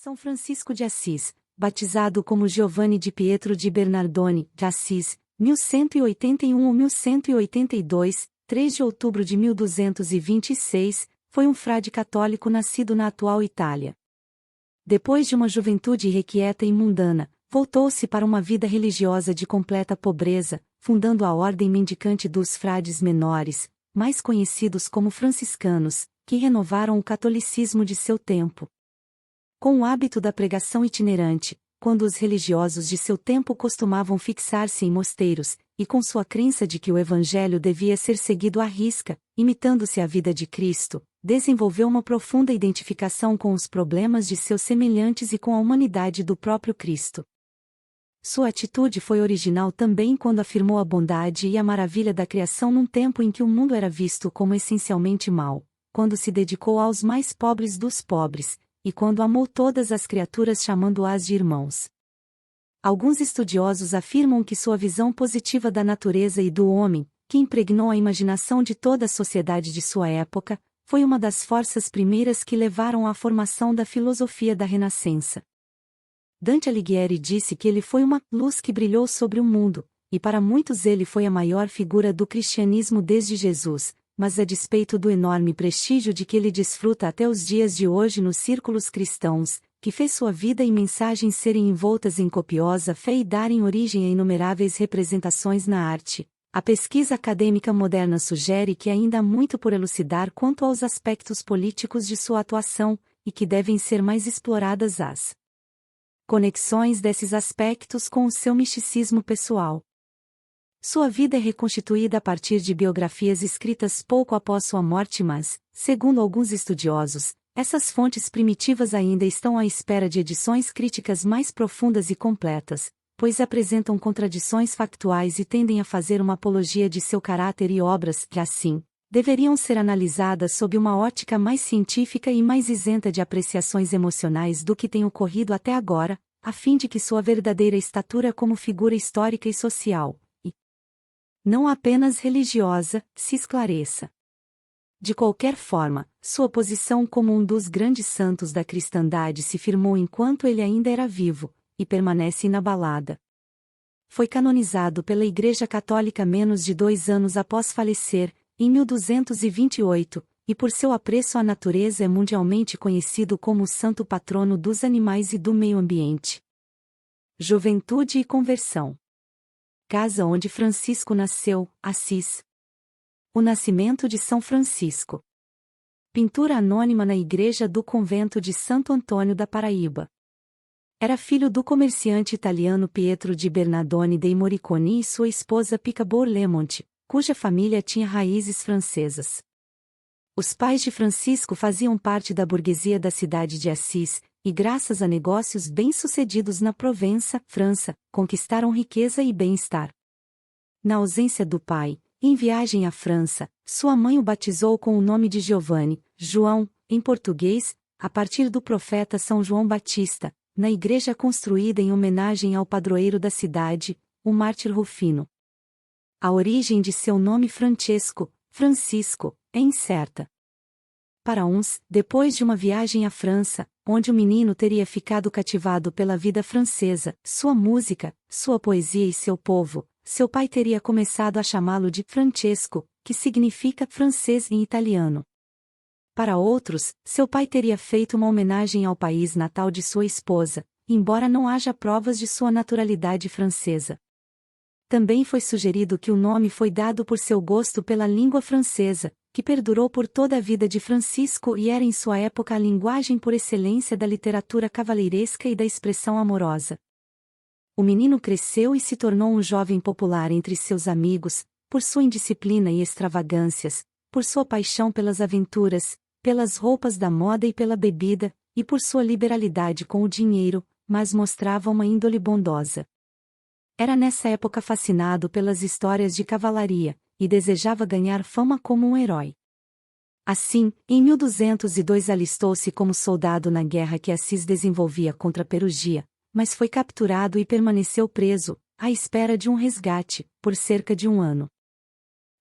São Francisco de Assis, batizado como Giovanni di Pietro di Bernardone de Assis, 1181 ou 1182, 3 de outubro de 1226, foi um frade católico nascido na atual Itália. Depois de uma juventude irrequieta e mundana, voltou-se para uma vida religiosa de completa pobreza, fundando a ordem mendicante dos frades menores, mais conhecidos como franciscanos, que renovaram o catolicismo de seu tempo. Com o hábito da pregação itinerante, quando os religiosos de seu tempo costumavam fixar-se em mosteiros, e com sua crença de que o evangelho devia ser seguido à risca, imitando-se a vida de Cristo, desenvolveu uma profunda identificação com os problemas de seus semelhantes e com a humanidade do próprio Cristo. Sua atitude foi original também quando afirmou a bondade e a maravilha da criação num tempo em que o mundo era visto como essencialmente mau, quando se dedicou aos mais pobres dos pobres, e quando amou todas as criaturas chamando-as de irmãos. Alguns estudiosos afirmam que sua visão positiva da natureza e do homem, que impregnou a imaginação de toda a sociedade de sua época, foi uma das forças primeiras que levaram à formação da filosofia da Renascença. Dante Alighieri disse que ele foi uma luz que brilhou sobre o mundo, e para muitos ele foi a maior figura do cristianismo desde Jesus, mas a despeito do enorme prestígio de que ele desfruta até os dias de hoje nos círculos cristãos, que fez sua vida e mensagens serem envoltas em copiosa fé e darem origem a inumeráveis representações na arte, a pesquisa acadêmica moderna sugere que ainda há muito por elucidar quanto aos aspectos políticos de sua atuação, e que devem ser mais exploradas as conexões desses aspectos com o seu misticismo pessoal. Sua vida é reconstituída a partir de biografias escritas pouco após sua morte, mas, segundo alguns estudiosos, essas fontes primitivas ainda estão à espera de edições críticas mais profundas e completas, pois apresentam contradições factuais e tendem a fazer uma apologia de seu caráter e obras que, assim, deveriam ser analisadas sob uma ótica mais científica e mais isenta de apreciações emocionais do que tem ocorrido até agora, a fim de que sua verdadeira estatura como figura histórica e social, não apenas religiosa, se esclareça. De qualquer forma, sua posição como um dos grandes santos da cristandade se firmou enquanto ele ainda era vivo, e permanece inabalada. Foi canonizado pela Igreja Católica menos de 2 anos após falecer, em 1228, e por seu apreço à natureza é mundialmente conhecido como o santo patrono dos animais e do meio ambiente. Juventude e conversão. Casa onde Francisco nasceu, Assis. O nascimento de São Francisco. Pintura anônima na igreja do convento de Santo Antônio da Paraíba. Era filho do comerciante italiano Pietro di Bernardone dei Moriconi e sua esposa Pica Bourlemonte, cuja família tinha raízes francesas. Os pais de Francisco faziam parte da burguesia da cidade de Assis, e graças a negócios bem-sucedidos na Provença, França, conquistaram riqueza e bem-estar. Na ausência do pai, em viagem à França, sua mãe o batizou com o nome de Giovanni, João, em português, a partir do profeta São João Batista, na igreja construída em homenagem ao padroeiro da cidade, o mártir Rufino. A origem de seu nome Francisco, é incerta. Para uns, depois de uma viagem à França, onde o menino teria ficado cativado pela vida francesa, sua música, sua poesia e seu povo, seu pai teria começado a chamá-lo de Francesco, que significa francês em italiano. Para outros, seu pai teria feito uma homenagem ao país natal de sua esposa, embora não haja provas de sua naturalidade francesa. Também foi sugerido que o nome foi dado por seu gosto pela língua francesa, que perdurou por toda a vida de Francisco e era em sua época a linguagem por excelência da literatura cavalheiresca e da expressão amorosa. O menino cresceu e se tornou um jovem popular entre seus amigos, por sua indisciplina e extravagâncias, por sua paixão pelas aventuras, pelas roupas da moda e pela bebida, e por sua liberalidade com o dinheiro, mas mostrava uma índole bondosa. Era nessa época fascinado pelas histórias de cavalaria, e desejava ganhar fama como um herói. Assim, em 1202 alistou-se como soldado na guerra que Assis desenvolvia contra Perugia, mas foi capturado e permaneceu preso, à espera de um resgate, por cerca de 1 ano.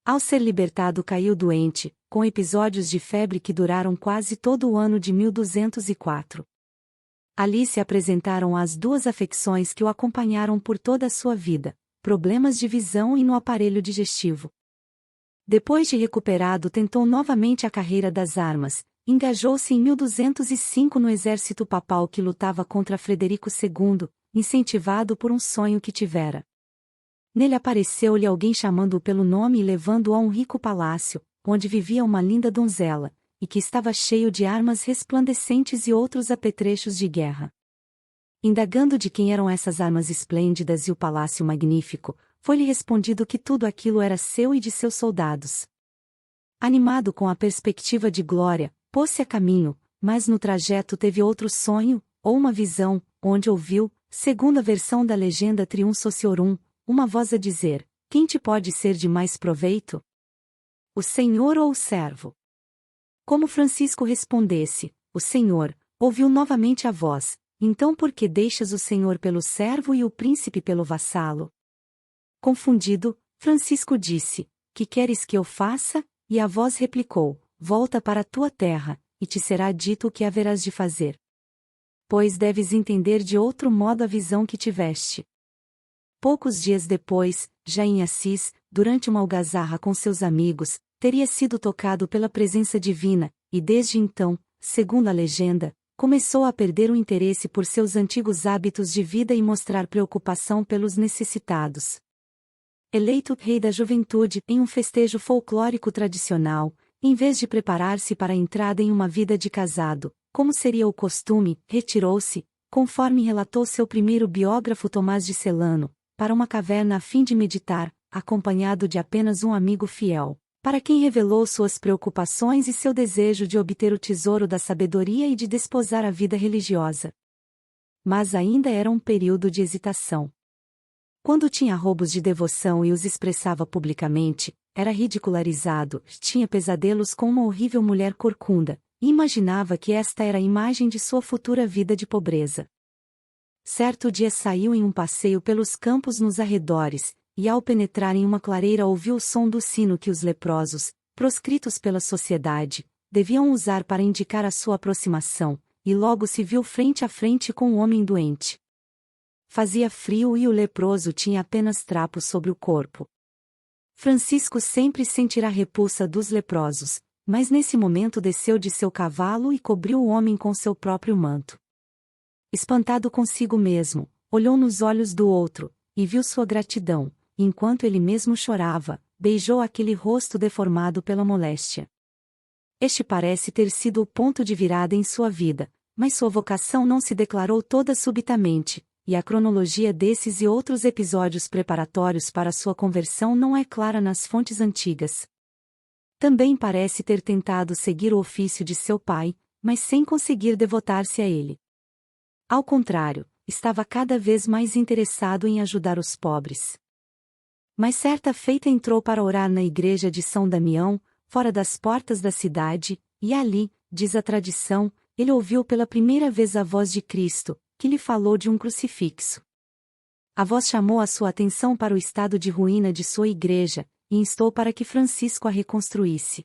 Ao ser libertado caiu doente, com episódios de febre que duraram quase todo o ano de 1204. Ali se apresentaram as duas afecções que o acompanharam por toda a sua vida: problemas de visão e no aparelho digestivo. Depois de recuperado, tentou novamente a carreira das armas, engajou-se em 1205 no exército papal que lutava contra Frederico II, incentivado por um sonho que tivera. Nele apareceu-lhe alguém chamando-o pelo nome e levando-o a um rico palácio, onde vivia uma linda donzela, e que estava cheio de armas resplandecentes e outros apetrechos de guerra. Indagando de quem eram essas armas esplêndidas e o palácio magnífico, foi-lhe respondido que tudo aquilo era seu e de seus soldados. Animado com a perspectiva de glória, pôs-se a caminho, mas no trajeto teve outro sonho, ou uma visão, onde ouviu, segundo a versão da legenda Trium Sociorum, uma voz a dizer: quem te pode ser de mais proveito? O Senhor ou o servo? Como Francisco respondesse: o Senhor, ouviu novamente a voz: então por que deixas o Senhor pelo servo e o príncipe pelo vassalo? Confundido, Francisco disse: que queres que eu faça? E a voz replicou: volta para a tua terra, e te será dito o que haverás de fazer. Pois deves entender de outro modo a visão que tiveste. Poucos dias depois, já em Assis, durante uma algazarra com seus amigos, teria sido tocado pela presença divina, e desde então, segundo a legenda, começou a perder o interesse por seus antigos hábitos de vida e mostrar preocupação pelos necessitados. Eleito rei da juventude em um festejo folclórico tradicional, em vez de preparar-se para a entrada em uma vida de casado, como seria o costume, retirou-se, conforme relatou seu primeiro biógrafo Tomás de Celano, para uma caverna a fim de meditar, acompanhado de apenas um amigo fiel, para quem revelou suas preocupações e seu desejo de obter o tesouro da sabedoria e de desposar a vida religiosa. Mas ainda era um período de hesitação. Quando tinha roubos de devoção e os expressava publicamente, era ridicularizado, tinha pesadelos com uma horrível mulher corcunda, e imaginava que esta era a imagem de sua futura vida de pobreza. Certo dia saiu em um passeio pelos campos nos arredores, e ao penetrar em uma clareira ouviu o som do sino que os leprosos, proscritos pela sociedade, deviam usar para indicar a sua aproximação, e logo se viu frente a frente com um homem doente. Fazia frio e o leproso tinha apenas trapos sobre o corpo. Francisco sempre sentirá repulsa dos leprosos, mas nesse momento desceu de seu cavalo e cobriu o homem com seu próprio manto. Espantado consigo mesmo, olhou nos olhos do outro, e viu sua gratidão, e enquanto ele mesmo chorava, beijou aquele rosto deformado pela moléstia. Este parece ter sido o ponto de virada em sua vida, mas sua vocação não se declarou toda subitamente, e a cronologia desses e outros episódios preparatórios para sua conversão não é clara nas fontes antigas. Também parece ter tentado seguir o ofício de seu pai, mas sem conseguir devotar-se a ele. Ao contrário, estava cada vez mais interessado em ajudar os pobres. Mas certa feita entrou para orar na igreja de São Damião, fora das portas da cidade, e ali, diz a tradição, ele ouviu pela primeira vez a voz de Cristo, que lhe falou de um crucifixo. A voz chamou a sua atenção para o estado de ruína de sua igreja, e instou para que Francisco a reconstruísse.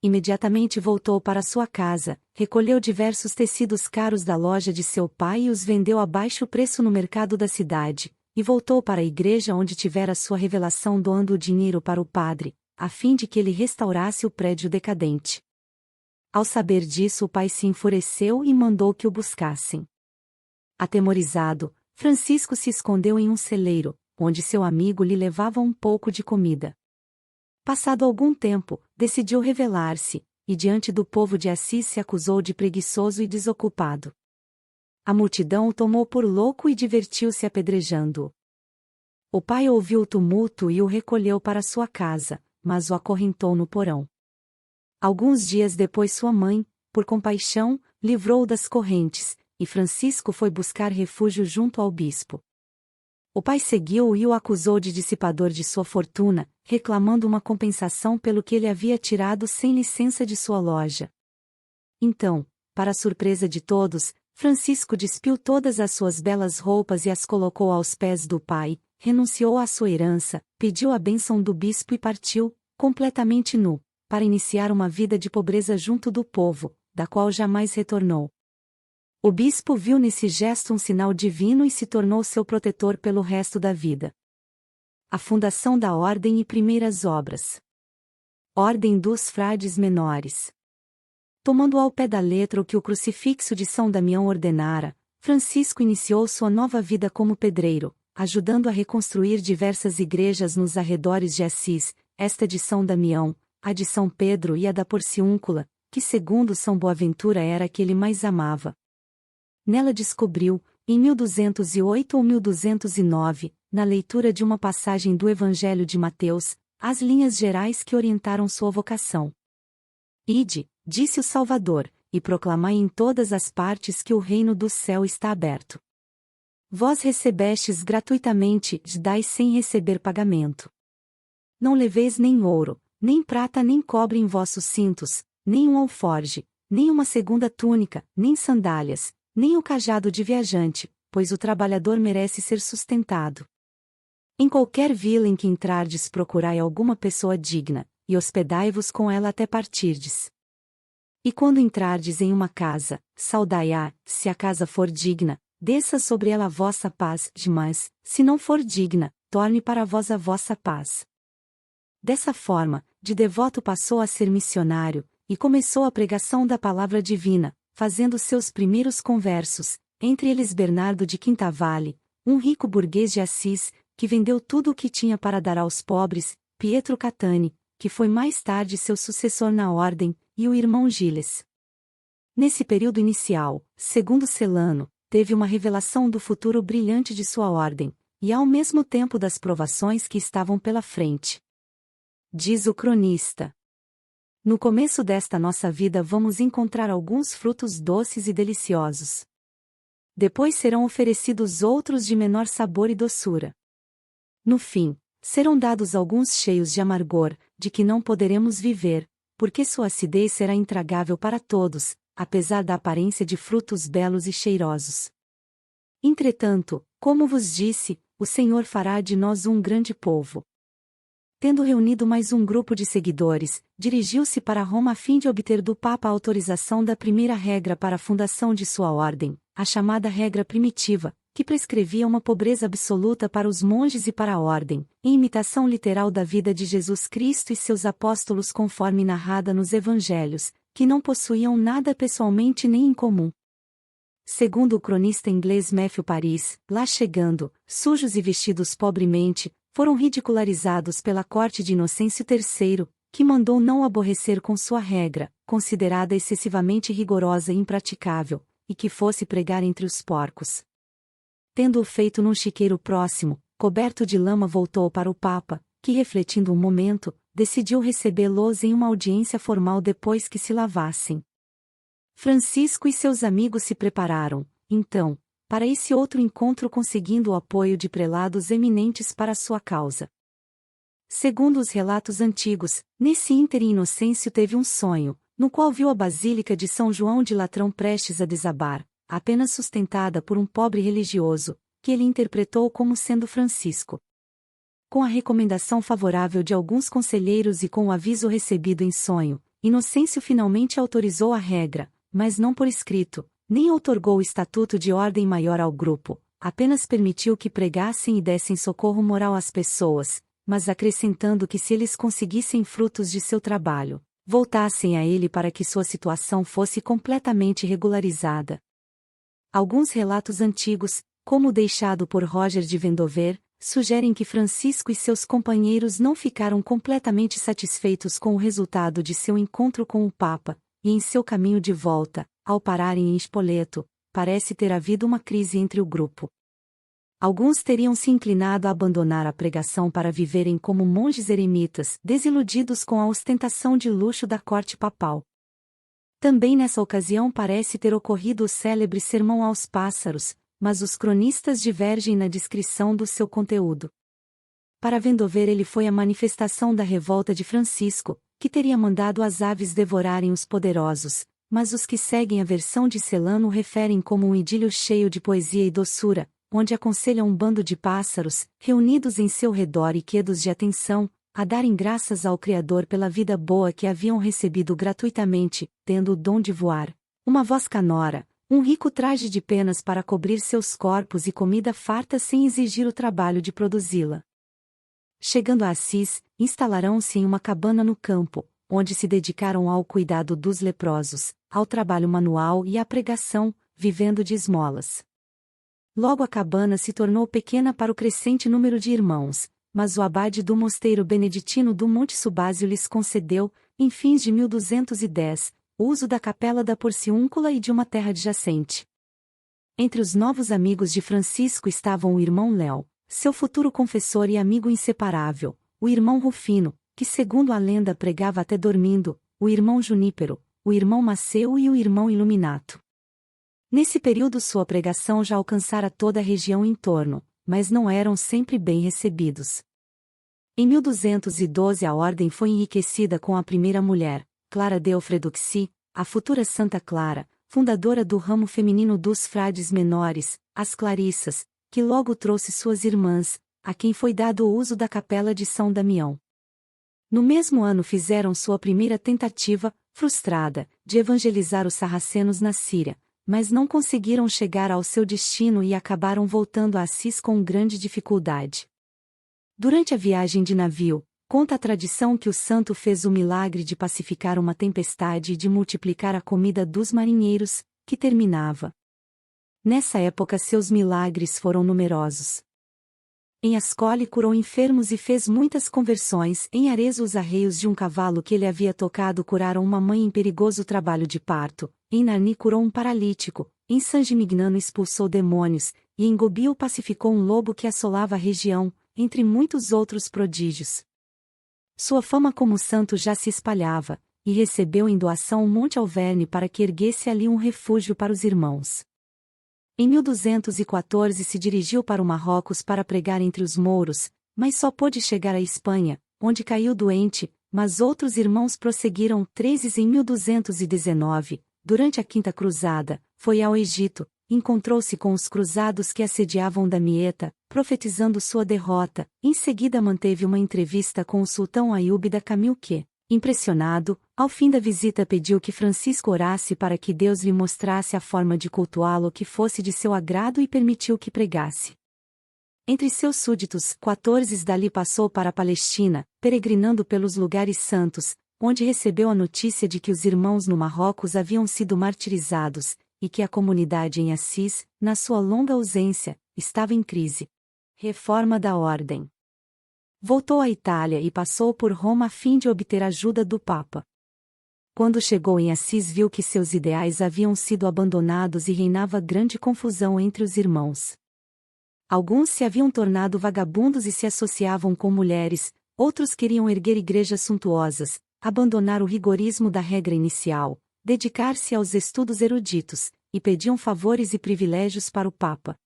Imediatamente voltou para sua casa, recolheu diversos tecidos caros da loja de seu pai e os vendeu a baixo preço no mercado da cidade, e voltou para a igreja onde tivera sua revelação doando o dinheiro para o padre, a fim de que ele restaurasse o prédio decadente. Ao saber disso, o pai se enfureceu e mandou que o buscassem. Atemorizado, Francisco se escondeu em um celeiro, onde seu amigo lhe levava um pouco de comida. Passado algum tempo, decidiu revelar-se, e diante do povo de Assis se acusou de preguiçoso e desocupado. A multidão o tomou por louco e divertiu-se apedrejando-o. O pai ouviu o tumulto e o recolheu para sua casa, mas o acorrentou no porão. Alguns dias depois sua mãe, por compaixão, livrou-o das correntes, e Francisco foi buscar refúgio junto ao bispo. O pai seguiu-o e o acusou de dissipador de sua fortuna, reclamando uma compensação pelo que ele havia tirado sem licença de sua loja. Então, para a surpresa de todos, Francisco despiu todas as suas belas roupas e as colocou aos pés do pai, renunciou à sua herança, pediu a bênção do bispo e partiu, completamente nu, para iniciar uma vida de pobreza junto do povo, da qual jamais retornou. O bispo viu nesse gesto um sinal divino e se tornou seu protetor pelo resto da vida. A fundação da Ordem e primeiras obras. Ordem dos Frades Menores. Tomando ao pé da letra o que o crucifixo de São Damião ordenara, Francisco iniciou sua nova vida como pedreiro, ajudando a reconstruir diversas igrejas nos arredores de Assis, esta de São Damião, a de São Pedro e a da Porciúncula, que segundo São Boaventura era a que ele mais amava. Nela descobriu, em 1208 ou 1209, na leitura de uma passagem do Evangelho de Mateus, as linhas gerais que orientaram sua vocação. Ide, disse o Salvador, e proclamai em todas as partes que o reino do céu está aberto. Vós recebestes gratuitamente, dai sem receber pagamento. Não leveis nem ouro, nem prata nem cobre em vossos cintos, nem um alforge, nem uma segunda túnica, nem sandálias, nem o cajado de viajante, pois o trabalhador merece ser sustentado. Em qualquer vila em que entrardes procurai alguma pessoa digna, e hospedai-vos com ela até partirdes. E quando entrardes em uma casa, saudai-a, se a casa for digna, desça sobre ela a vossa paz, mas, se não for digna, torne para vós a vossa paz. Dessa forma, de devoto passou a ser missionário, e começou a pregação da palavra divina, fazendo seus primeiros conversos, entre eles Bernardo de Quintavalle, um rico burguês de Assis, que vendeu tudo o que tinha para dar aos pobres, Pietro Catani, que foi mais tarde seu sucessor na ordem, e o irmão Giles. Nesse período inicial, segundo Celano, teve uma revelação do futuro brilhante de sua ordem, e ao mesmo tempo das provações que estavam pela frente. Diz o cronista: no começo desta nossa vida vamos encontrar alguns frutos doces e deliciosos. Depois serão oferecidos outros de menor sabor e doçura. No fim, serão dados alguns cheios de amargor, de que não poderemos viver, porque sua acidez será intragável para todos, apesar da aparência de frutos belos e cheirosos. Entretanto, como vos disse, o Senhor fará de nós um grande povo. Tendo reunido mais um grupo de seguidores, dirigiu-se para Roma a fim de obter do Papa a autorização da primeira regra para a fundação de sua ordem, a chamada regra primitiva, que prescrevia uma pobreza absoluta para os monges e para a ordem, em imitação literal da vida de Jesus Cristo e seus apóstolos conforme narrada nos Evangelhos, que não possuíam nada pessoalmente nem em comum. Segundo o cronista inglês Matthew Paris, lá chegando, sujos e vestidos pobremente, foram ridicularizados pela corte de Inocêncio III, que mandou não aborrecer com sua regra, considerada excessivamente rigorosa e impraticável, e que fosse pregar entre os porcos. Tendo-o feito num chiqueiro próximo, coberto de lama voltou para o Papa, que refletindo um momento, decidiu recebê-los em uma audiência formal depois que se lavassem. Francisco e seus amigos se prepararam, então, para esse outro encontro conseguindo o apoio de prelados eminentes para sua causa. Segundo os relatos antigos, nesse ínterim Inocêncio teve um sonho, no qual viu a Basílica de São João de Latrão prestes a desabar, apenas sustentada por um pobre religioso, que ele interpretou como sendo Francisco. Com a recomendação favorável de alguns conselheiros e com o aviso recebido em sonho, Inocêncio finalmente autorizou a regra, mas não por escrito, nem outorgou o estatuto de ordem maior ao grupo, apenas permitiu que pregassem e dessem socorro moral às pessoas, mas acrescentando que se eles conseguissem frutos de seu trabalho, voltassem a ele para que sua situação fosse completamente regularizada. Alguns relatos antigos, como o deixado por Roger de Vendover, sugerem que Francisco e seus companheiros não ficaram completamente satisfeitos com o resultado de seu encontro com o Papa, e em seu caminho de volta, ao pararem em Spoleto, parece ter havido uma crise entre o grupo. Alguns teriam se inclinado a abandonar a pregação para viverem como monges eremitas, desiludidos com a ostentação de luxo da corte papal. Também nessa ocasião parece ter ocorrido o célebre Sermão aos Pássaros, mas os cronistas divergem na descrição do seu conteúdo. Para Vendover ele foi a manifestação da revolta de Francisco, que teria mandado as aves devorarem os poderosos, mas os que seguem a versão de Celano referem como um idílio cheio de poesia e doçura, onde aconselha um bando de pássaros, reunidos em seu redor e quedos de atenção, a darem graças ao Criador pela vida boa que haviam recebido gratuitamente, tendo o dom de voar. Uma voz canora, um rico traje de penas para cobrir seus corpos e comida farta sem exigir o trabalho de produzi-la. Chegando a Assis, instalaram-se em uma cabana no campo, onde se dedicaram ao cuidado dos leprosos, ao trabalho manual e à pregação, vivendo de esmolas. Logo a cabana se tornou pequena para o crescente número de irmãos, mas o abade do mosteiro beneditino do Monte Subásio lhes concedeu, em fins de 1210, o uso da capela da Porciúncula e de uma terra adjacente. Entre os novos amigos de Francisco estavam o irmão Léo, seu futuro confessor e amigo inseparável, o irmão Rufino, que segundo a lenda pregava até dormindo, o irmão Junípero, o irmão Maceu e o irmão Iluminato. Nesse período sua pregação já alcançara toda a região em torno, mas não eram sempre bem recebidos. Em 1212 a ordem foi enriquecida com a primeira mulher, Clara de Eufreduxi, a futura Santa Clara, fundadora do ramo feminino dos frades menores, as Clarissas, que logo trouxe suas irmãs, a quem foi dado o uso da capela de São Damião. No mesmo ano fizeram sua primeira tentativa, frustrada, de evangelizar os sarracenos na Síria, mas não conseguiram chegar ao seu destino e acabaram voltando a Assis com grande dificuldade. Durante a viagem de navio, conta a tradição que o santo fez o milagre de pacificar uma tempestade e de multiplicar a comida dos marinheiros, que terminava. Nessa época seus milagres foram numerosos. Em Ascoli curou enfermos e fez muitas conversões. Em Arezzo os arreios de um cavalo que ele havia tocado curaram uma mãe em perigoso trabalho de parto. Em Narni curou um paralítico. Em San Gimignano expulsou demônios, e em Gubbio pacificou um lobo que assolava a região, entre muitos outros prodígios. Sua fama como santo já se espalhava, e recebeu em doação o Monte Alverne para que erguesse ali um refúgio para os irmãos. Em 1214 se dirigiu para o Marrocos para pregar entre os mouros, mas só pôde chegar à Espanha, onde caiu doente, mas outros irmãos prosseguiram. Em 1219, durante a Quinta Cruzada, foi ao Egito, encontrou-se com os cruzados que assediavam Damieta, profetizando sua derrota. Em seguida manteve uma entrevista com o sultão Aíube da Camil que, impressionado, ao fim da visita pediu que Francisco orasse para que Deus lhe mostrasse a forma de cultuá-lo que fosse de seu agrado e permitiu que pregasse. Entre seus súditos, 14 dali passou para a Palestina, peregrinando pelos lugares santos, onde recebeu a notícia de que os irmãos no Marrocos haviam sido martirizados, e que a comunidade em Assis, na sua longa ausência, estava em crise. Reforma da ordem. Voltou à Itália e passou por Roma a fim de obter ajuda do Papa. Quando chegou em Assis viu que seus ideais haviam sido abandonados e reinava grande confusão entre os irmãos. Alguns se haviam tornado vagabundos e se associavam com mulheres, outros queriam erguer igrejas suntuosas, abandonar o rigorismo da regra inicial, dedicar-se aos estudos eruditos, e pediam favores e privilégios para o Papa.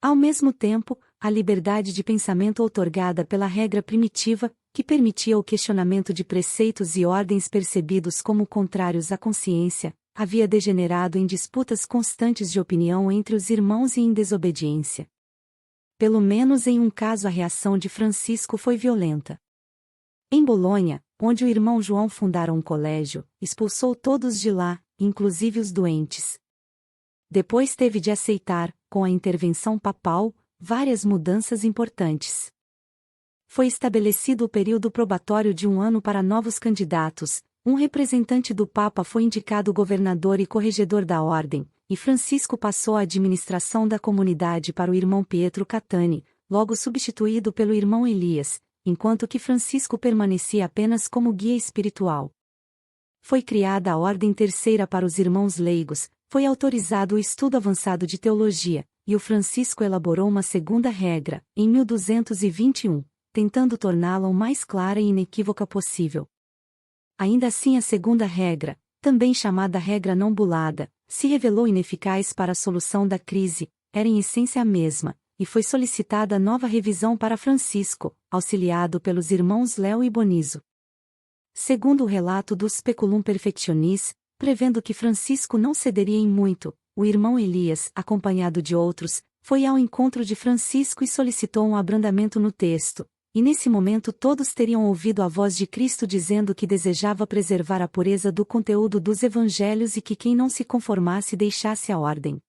Ao mesmo tempo, a liberdade de pensamento outorgada pela regra primitiva, que permitia o questionamento de preceitos e ordens percebidos como contrários à consciência, havia degenerado em disputas constantes de opinião entre os irmãos e em desobediência. Pelo menos em um caso a reação de Francisco foi violenta. Em Bolonha, onde o irmão João fundara um colégio, expulsou todos de lá, inclusive os doentes. Depois teve de aceitar, com a intervenção papal, várias mudanças importantes. Foi estabelecido o período probatório de 1 ano para novos candidatos, um representante do Papa foi indicado governador e corregedor da ordem, e Francisco passou a administração da comunidade para o irmão Pietro Catani, logo substituído pelo irmão Elias, enquanto que Francisco permanecia apenas como guia espiritual. Foi criada a Ordem Terceira para os irmãos leigos, foi autorizado o estudo avançado de teologia, e o Francisco elaborou uma segunda regra, em 1221, tentando torná-la o mais clara e inequívoca possível. Ainda assim a segunda regra, também chamada regra não bulada, se revelou ineficaz para a solução da crise, era em essência a mesma, e foi solicitada nova revisão para Francisco, auxiliado pelos irmãos Léo e Bonizo. Segundo o relato do Speculum Perfectionis, prevendo que Francisco não cederia em muito, o irmão Elias, acompanhado de outros, foi ao encontro de Francisco e solicitou um abrandamento no texto, e nesse momento todos teriam ouvido a voz de Cristo dizendo que desejava preservar a pureza do conteúdo dos evangelhos e que quem não se conformasse deixasse a ordem.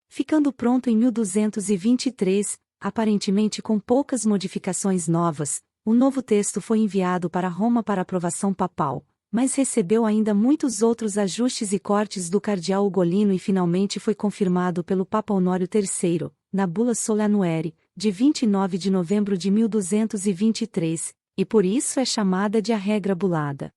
Ficando pronto em 1223, aparentemente com poucas modificações novas, o novo texto foi enviado para Roma para aprovação papal, mas recebeu ainda muitos outros ajustes e cortes do cardeal Ugolino e finalmente foi confirmado pelo Papa Honório III, na Bula Solanuere, de 29 de novembro de 1223, e por isso é chamada de a Regra Bulada.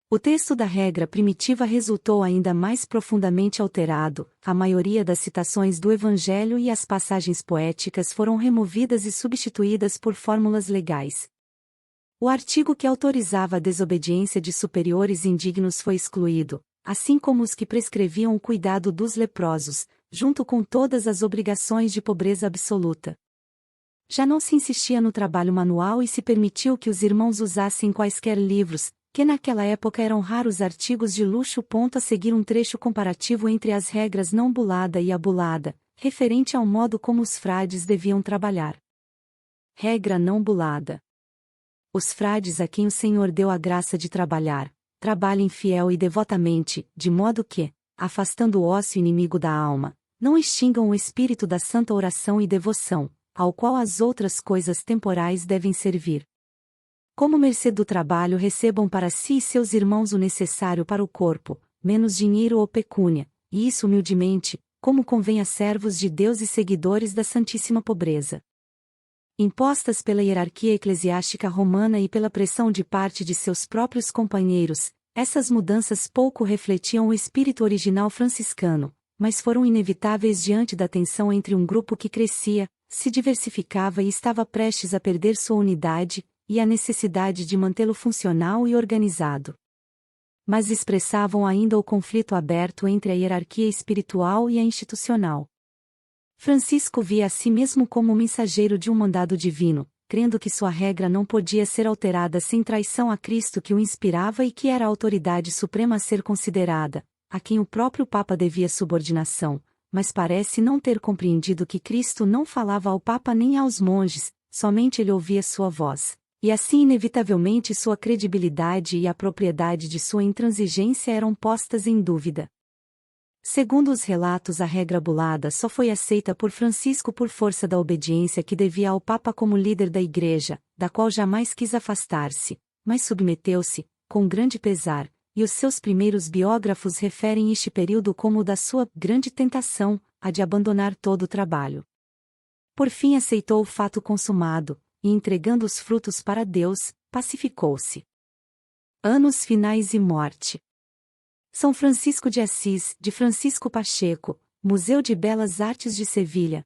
O texto da regra primitiva resultou ainda mais profundamente alterado, a maioria das citações do Evangelho e as passagens poéticas foram removidas e substituídas por fórmulas legais. O artigo que autorizava a desobediência de superiores indignos foi excluído, assim como os que prescreviam o cuidado dos leprosos, junto com todas as obrigações de pobreza absoluta. Já não se insistia no trabalho manual e se permitiu que os irmãos usassem quaisquer livros, que naquela época eram raros artigos de luxo. A seguir um trecho comparativo entre as regras não bulada e a bulada, referente ao modo como os frades deviam trabalhar. Regra não bulada. Os frades a quem o Senhor deu a graça de trabalhar, trabalhem fiel e devotamente, de modo que, afastando o ócio inimigo da alma, não extingam o espírito da santa oração e devoção, ao qual as outras coisas temporais devem servir. Como mercê do trabalho recebam para si e seus irmãos o necessário para o corpo, menos dinheiro ou pecúnia, e isso humildemente, como convém a servos de Deus e seguidores da Santíssima Pobreza. Impostas pela hierarquia eclesiástica romana e pela pressão de parte de seus próprios companheiros, essas mudanças pouco refletiam o espírito original franciscano, mas foram inevitáveis diante da tensão entre um grupo que crescia, se diversificava e estava prestes a perder sua unidade, e a necessidade de mantê-lo funcional e organizado. Mas expressavam ainda o conflito aberto entre a hierarquia espiritual e a institucional. Francisco via a si mesmo como o mensageiro de um mandado divino, crendo que sua regra não podia ser alterada sem traição a Cristo que o inspirava e que era a autoridade suprema a ser considerada, a quem o próprio Papa devia subordinação, mas parece não ter compreendido que Cristo não falava ao Papa nem aos monges, somente ele ouvia sua voz. E assim inevitavelmente sua credibilidade e a propriedade de sua intransigência eram postas em dúvida. Segundo os relatos, a regra bulada só foi aceita por Francisco por força da obediência que devia ao Papa como líder da Igreja, da qual jamais quis afastar-se, mas submeteu-se, com grande pesar, e os seus primeiros biógrafos referem este período como o da sua grande tentação, a de abandonar todo o trabalho. Por fim aceitou o fato consumado, e entregando os frutos para Deus, pacificou-se. Anos finais e morte. São Francisco de Assis, de Francisco Pacheco, Museu de Belas Artes de Sevilha.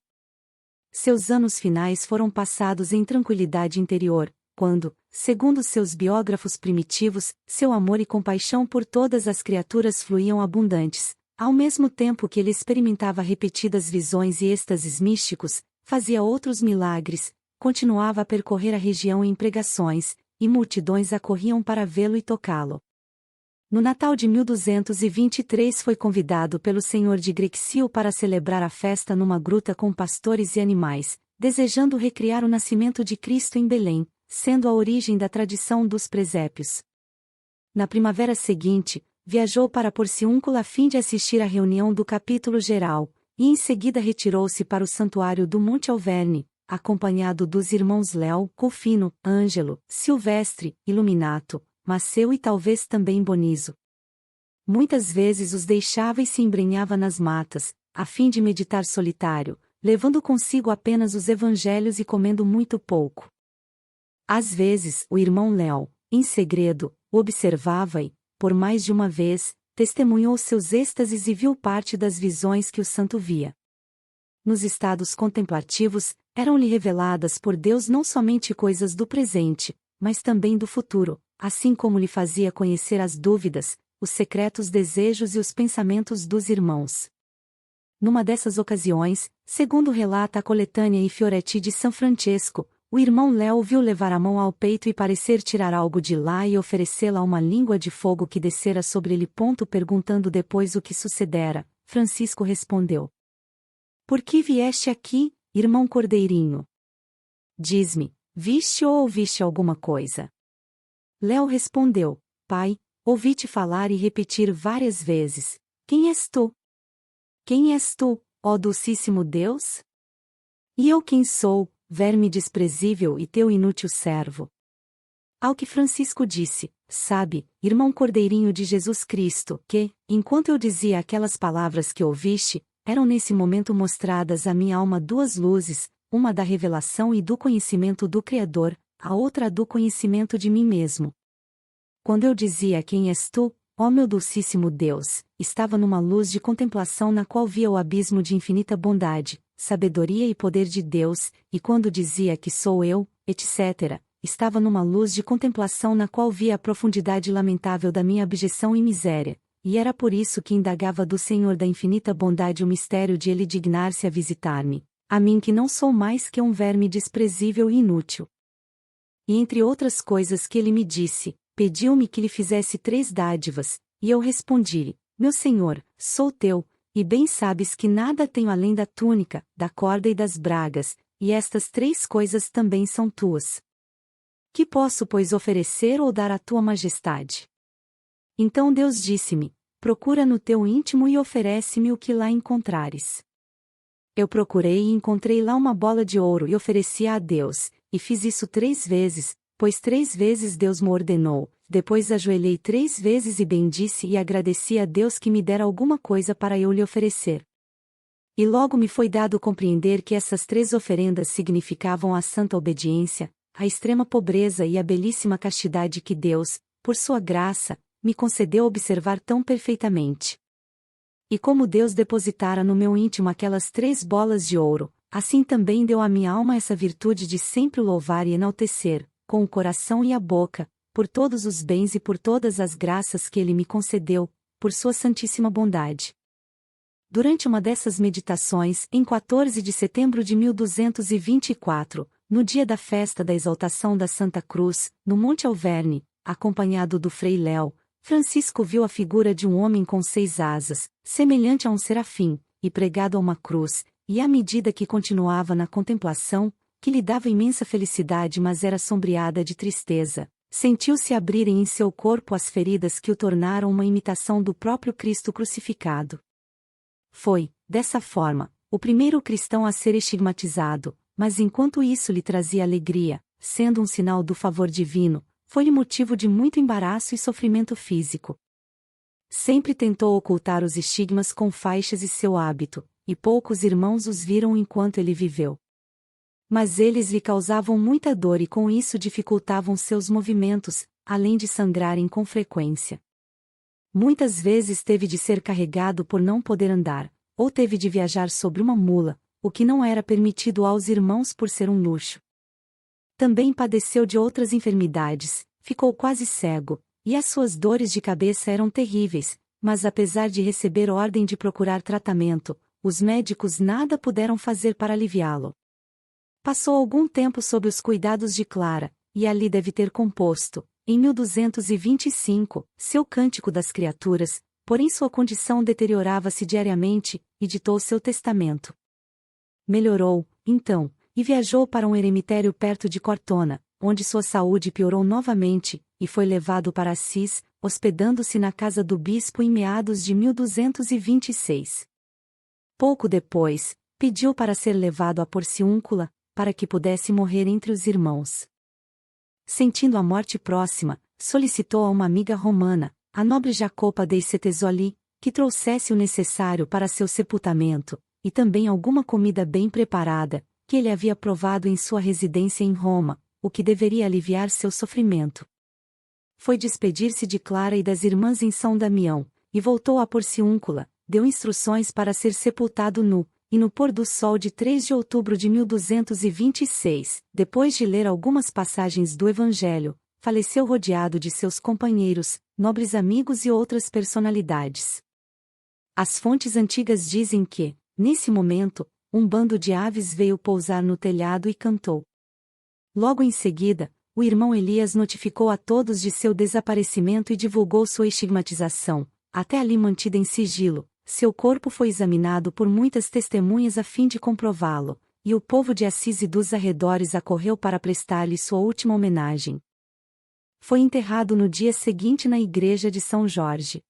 Seus anos finais foram passados em tranquilidade interior, quando, segundo seus biógrafos primitivos, seu amor e compaixão por todas as criaturas fluíam abundantes, ao mesmo tempo que ele experimentava repetidas visões e êxtases místicos, fazia outros milagres, continuava a percorrer a região em pregações, e multidões acorriam para vê-lo e tocá-lo. No Natal de 1223 foi convidado pelo senhor de Grexio para celebrar a festa numa gruta com pastores e animais, desejando recriar o nascimento de Cristo em Belém, sendo a origem da tradição dos presépios. Na primavera seguinte, viajou para Porciúncula a fim de assistir à reunião do capítulo geral, e em seguida retirou-se para o santuário do Monte Alverne, acompanhado dos irmãos Léo, Rufino, Ângelo, Silvestre, Iluminato, Maceu e talvez também Bonizo. Muitas vezes os deixava e se embrenhava nas matas, a fim de meditar solitário, levando consigo apenas os evangelhos e comendo muito pouco. Às vezes, o irmão Léo, em segredo, o observava e, por mais de uma vez, testemunhou seus êxtases e viu parte das visões que o santo via. Nos estados contemplativos, eram-lhe reveladas por Deus não somente coisas do presente, mas também do futuro, assim como lhe fazia conhecer as dúvidas, os secretos desejos e os pensamentos dos irmãos. Numa dessas ocasiões, segundo relata a coletânea e Fioretti de São Francesco, o irmão Léo viu levar a mão ao peito e parecer tirar algo de lá e oferecê-la a uma língua de fogo que descera sobre ele. Perguntando depois o que sucedera, Francisco respondeu: Por que vieste aqui, irmão Cordeirinho? Diz-me, Viste ou ouviste alguma coisa? Léo respondeu: Pai, ouvi-te falar e repetir várias vezes: Quem és tu? Quem és tu, ó Dulcíssimo Deus? E eu quem sou, verme desprezível e teu inútil servo? Ao que Francisco disse: Sabe, irmão Cordeirinho de Jesus Cristo, que, enquanto eu dizia aquelas palavras que ouviste, eram nesse momento mostradas à minha alma duas luzes, uma da revelação e do conhecimento do Criador, a outra do conhecimento de mim mesmo. Quando eu dizia Quem és tu, ó meu Dulcíssimo Deus, estava numa luz de contemplação na qual via o abismo de infinita bondade, sabedoria e poder de Deus, e quando dizia que sou eu, etc., estava numa luz de contemplação na qual via a profundidade lamentável da minha abjeção e miséria, e era por isso que indagava do Senhor da infinita bondade o mistério de Ele dignar-se a visitar-me, a mim que não sou mais que um verme desprezível e inútil. E entre outras coisas que Ele me disse, pediu-me que lhe fizesse 3 dádivas, e eu respondi-lhe: Meu Senhor, sou teu, e bem sabes que nada tenho além da túnica, da corda e das bragas, e estas 3 coisas também são tuas. Que posso, pois, oferecer ou dar à tua majestade? Então Deus disse-me: Procura no teu íntimo e oferece-me o que lá encontrares. Eu procurei e encontrei lá uma bola de ouro e ofereci-a a Deus, e fiz isso 3 vezes, pois 3 vezes Deus me ordenou. Depois ajoelhei 3 vezes e bendisse e agradeci a Deus que me dera alguma coisa para eu lhe oferecer. E logo me foi dado compreender que essas 3 oferendas significavam a santa obediência, a extrema pobreza e a belíssima castidade que Deus, por sua graça, me concedeu observar tão perfeitamente. E como Deus depositara no meu íntimo aquelas 3 bolas de ouro, assim também deu à minha alma essa virtude de sempre o louvar e enaltecer, com o coração e a boca, por todos os bens e por todas as graças que Ele me concedeu, por sua santíssima bondade. Durante uma dessas meditações, em 14 de setembro de 1224, no dia da festa da exaltação da Santa Cruz, no Monte Alverne, acompanhado do Frei Léo, Francisco viu a figura de um homem com 6 asas, semelhante a um serafim, e pregado a uma cruz, e à medida que continuava na contemplação, que lhe dava imensa felicidade mas era sombreada de tristeza, sentiu-se abrirem em seu corpo as feridas que o tornaram uma imitação do próprio Cristo crucificado. Foi, dessa forma, o primeiro cristão a ser estigmatizado, mas enquanto isso lhe trazia alegria, sendo um sinal do favor divino, foi-lhe motivo de muito embaraço e sofrimento físico. Sempre tentou ocultar os estigmas com faixas e seu hábito, e poucos irmãos os viram enquanto ele viveu. Mas eles lhe causavam muita dor e com isso dificultavam seus movimentos, além de sangrarem com frequência. Muitas vezes teve de ser carregado por não poder andar, ou teve de viajar sobre uma mula, o que não era permitido aos irmãos por ser um luxo. Também padeceu de outras enfermidades, ficou quase cego, e as suas dores de cabeça eram terríveis, mas apesar de receber ordem de procurar tratamento, os médicos nada puderam fazer para aliviá-lo. Passou algum tempo sob os cuidados de Clara, e ali deve ter composto, em 1225, seu Cântico das Criaturas, porém sua condição deteriorava-se diariamente, e ditou seu testamento. Melhorou, então, e viajou para um eremitério perto de Cortona, onde sua saúde piorou novamente, e foi levado para Assis, hospedando-se na casa do bispo em meados de 1226. Pouco depois, pediu para ser levado a Porciúncula, para que pudesse morrer entre os irmãos. Sentindo a morte próxima, solicitou a uma amiga romana, a nobre Jacopa dei Setezoli, que trouxesse o necessário para seu sepultamento, e também alguma comida bem preparada, que ele havia provado em sua residência em Roma, o que deveria aliviar seu sofrimento. Foi despedir-se de Clara e das irmãs em São Damião, e voltou a Porciúncula, deu instruções para ser sepultado nu, e no pôr do sol de 3 de outubro de 1226, depois de ler algumas passagens do Evangelho, faleceu rodeado de seus companheiros, nobres amigos e outras personalidades. As fontes antigas dizem que, nesse momento, um bando de aves veio pousar no telhado e cantou. Logo em seguida, o irmão Elias notificou a todos de seu desaparecimento e divulgou sua estigmatização, até ali mantida em sigilo. Seu corpo foi examinado por muitas testemunhas a fim de comprová-lo, e o povo de Assis e dos arredores acorreu para prestar-lhe sua última homenagem. Foi enterrado no dia seguinte na igreja de São Jorge.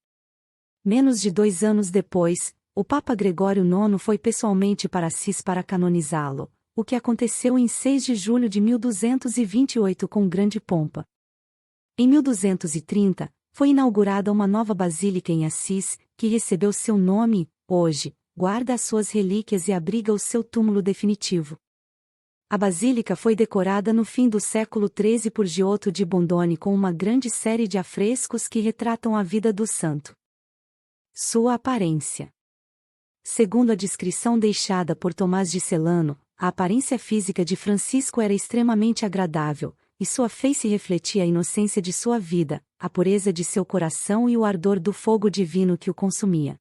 Menos de 2 anos depois, o Papa Gregório IX foi pessoalmente para Assis para canonizá-lo, o que aconteceu em 6 de julho de 1228 com grande pompa. Em 1230, foi inaugurada uma nova basílica em Assis, que recebeu seu nome, hoje, guarda as suas relíquias e abriga o seu túmulo definitivo. A basílica foi decorada no fim do século XIII por Giotto di Bondone com uma grande série de afrescos que retratam a vida do santo. Sua aparência. Segundo a descrição deixada por Tomás de Celano, a aparência física de Francisco era extremamente agradável, e sua face refletia a inocência de sua vida, a pureza de seu coração e o ardor do fogo divino que o consumia.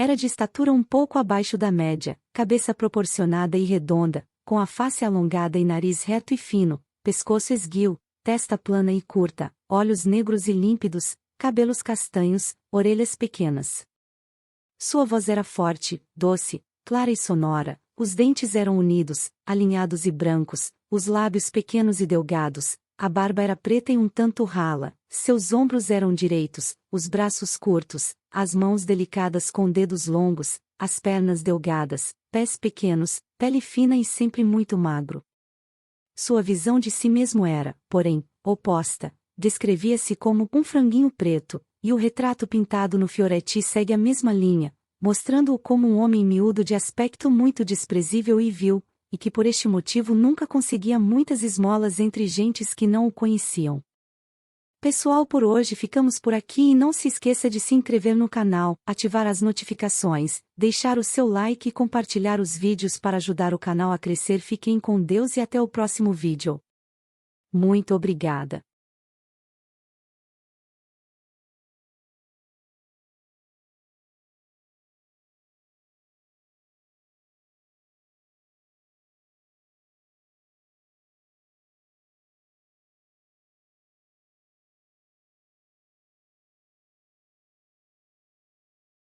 Era de estatura um pouco abaixo da média, cabeça proporcionada e redonda, com a face alongada e nariz reto e fino, pescoço esguio, testa plana e curta, olhos negros e límpidos, cabelos castanhos, orelhas pequenas. Sua voz era forte, doce, clara e sonora, os dentes eram unidos, alinhados e brancos, os lábios pequenos e delgados, a barba era preta e um tanto rala, seus ombros eram direitos, os braços curtos, as mãos delicadas com dedos longos, as pernas delgadas, pés pequenos, pele fina e sempre muito magro. Sua visão de si mesmo era, porém, oposta, descrevia-se como um franguinho preto, e o retrato pintado no Fioretti segue a mesma linha, mostrando-o como um homem miúdo de aspecto muito desprezível e vil, e que por este motivo nunca conseguia muitas esmolas entre gentes que não o conheciam. Pessoal, por hoje ficamos por aqui e não se esqueça de se inscrever no canal, ativar as notificações, deixar o seu like e compartilhar os vídeos para ajudar o canal a crescer. Fiquem com Deus e até o próximo vídeo. Muito obrigada.